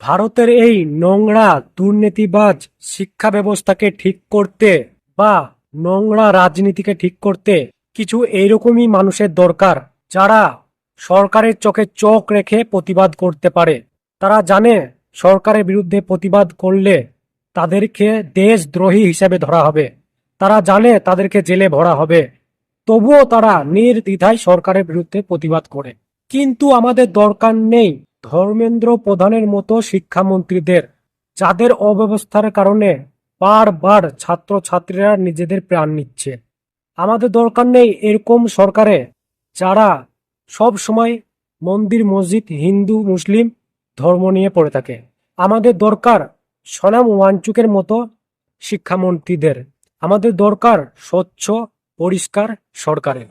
ভারতের এই নোংরা দুর্নীতিবাজ শিক্ষা ব্যবস্থাকে ঠিক করতে বা নোংরা রাজনীতিকে ঠিক করতে কিছু এইরকমই মানুষের দরকার, যারা সরকারের চোখে চোখ রেখে প্রতিবাদ করতে পারে। তারা জানে সরকারের বিরুদ্ধে প্রতিবাদ করলে তাদেরকে দেশদ্রোহী হিসেবে ধরা হবে, তারা জানে তাদেরকে জেলে ভরা হবে, তবুও তারা নির্দ্বিধায় সরকারের বিরুদ্ধে প্রতিবাদ করে। কিন্তু আমাদের দরকার নেই ধর্মেন্দ্র প্রধানের মতো শিক্ষামন্ত্রীদের, যাদের অব্যবস্থার কারণে বারবার ছাত্রছাত্রীরা নিজেদের প্রাণ নিচ্ছে। আমাদের দরকার নেই এরকম সরকারে যারা সব সময় মন্দির মসজিদ হিন্দু মুসলিম ধর্ম নিয়ে পড়ে থাকে। আমাদের দরকার সোনাম ওয়াংচুকের মতো শিক্ষামন্ত্রীদের। আমাদের দরকার স্বচ্ছ পরিষ্কার সরকারের।